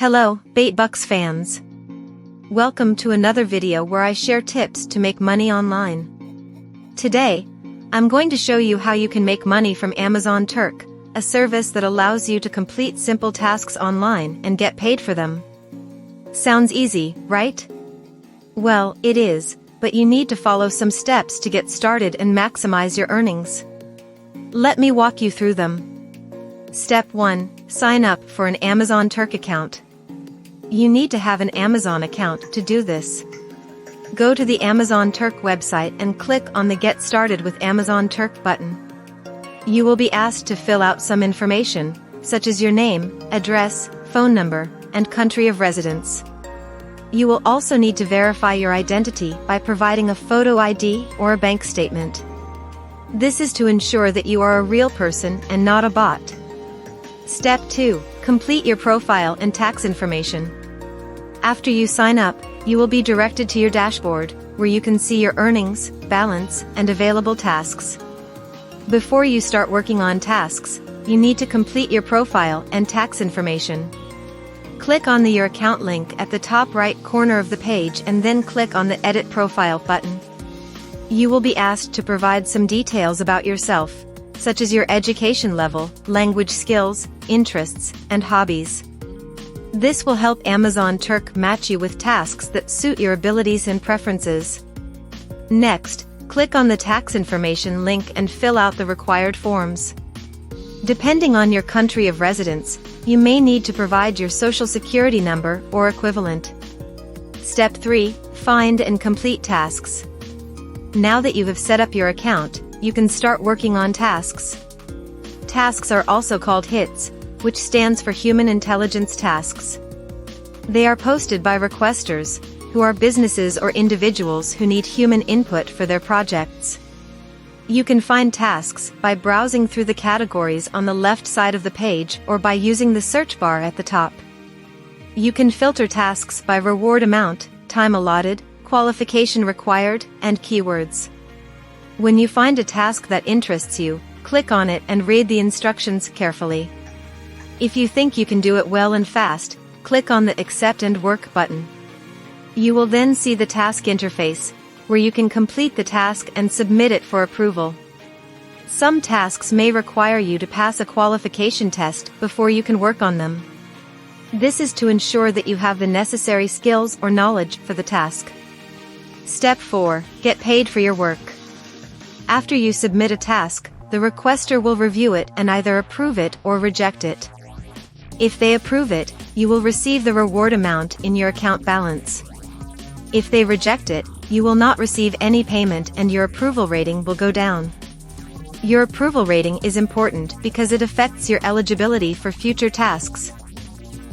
Hello, Bayt fans. Welcome to another video where I share tips to make money online. Today, I'm going to show you how you can make money from Amazon Turk, a service that allows you to complete simple tasks online and get paid for them. Sounds easy, right? Well, it is, but you need to follow some steps to get started and maximize your earnings. Let me walk you through them. Step 1. Sign up for an Amazon Turk account. You need to have an Amazon account to do this. Go to the Amazon Turk website and click on the Get Started with Amazon Turk button. You will be asked to fill out some information, such as your name, address, phone number, and country of residence. You will also need to verify your identity by providing a photo ID or a bank statement. This is to ensure that you are a real person and not a bot. Step 2. Complete your profile and tax information. After you sign up, you will be directed to your dashboard, where you can see your earnings, balance, and available tasks. Before you start working on tasks, you need to complete your profile and tax information. Click on the Your Account link at the top right corner of the page and then click on the Edit Profile button. You will be asked to provide some details about yourself, such as your education level, language skills, interests, and hobbies. This will help Amazon Turk match you with tasks that suit your abilities and preferences. Next, click on the tax information link and fill out the required forms. Depending on your country of residence, you may need to provide your social security number or equivalent. Step 3. Find and complete tasks. Now that you have set up your account, you can start working on tasks. Tasks are also called hits, which stands for Human Intelligence Tasks. They are posted by requesters, who are businesses or individuals who need human input for their projects. You can find tasks by browsing through the categories on the left side of the page or by using the search bar at the top. You can filter tasks by reward amount, time allotted, qualification required, and keywords. When you find a task that interests you, click on it and read the instructions carefully. If you think you can do it well and fast, click on the Accept and Work button. You will then see the task interface, where you can complete the task and submit it for approval. Some tasks may require you to pass a qualification test before you can work on them. This is to ensure that you have the necessary skills or knowledge for the task. Step 4. Get paid for your work. After you submit a task, the requester will review it and either approve it or reject it. If they approve it, you will receive the reward amount in your account balance. If they reject it, you will not receive any payment and your approval rating will go down. Your approval rating is important because it affects your eligibility for future tasks.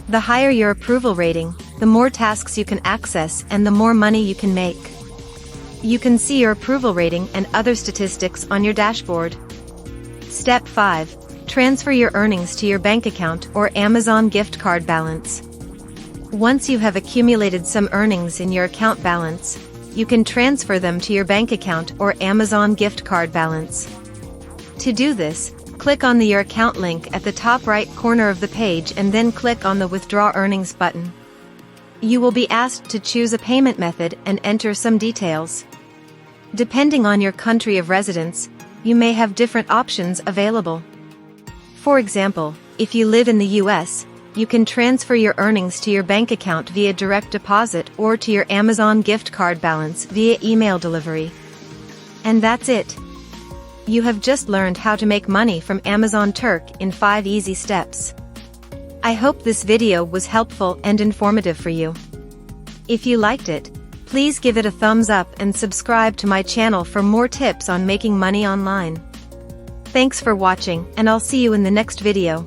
The higher your approval rating, the more tasks you can access and the more money you can make. You can see your approval rating and other statistics on your dashboard. Step 5. Transfer your earnings to your bank account or Amazon gift card balance. Once you have accumulated some earnings in your account balance, you can transfer them to your bank account or Amazon gift card balance. To do this, click on the Your Account link at the top right corner of the page and then click on the Withdraw Earnings button. You will be asked to choose a payment method and enter some details. Depending on your country of residence, you may have different options available. For example, if you live in the US, you can transfer your earnings to your bank account via direct deposit or to your Amazon gift card balance via email delivery. And that's it. You have just learned how to make money from Amazon Turk in 5 easy steps. I hope this video was helpful and informative for you. If you liked it, please give it a thumbs up and subscribe to my channel for more tips on making money online. Thanks for watching, and I'll see you in the next video.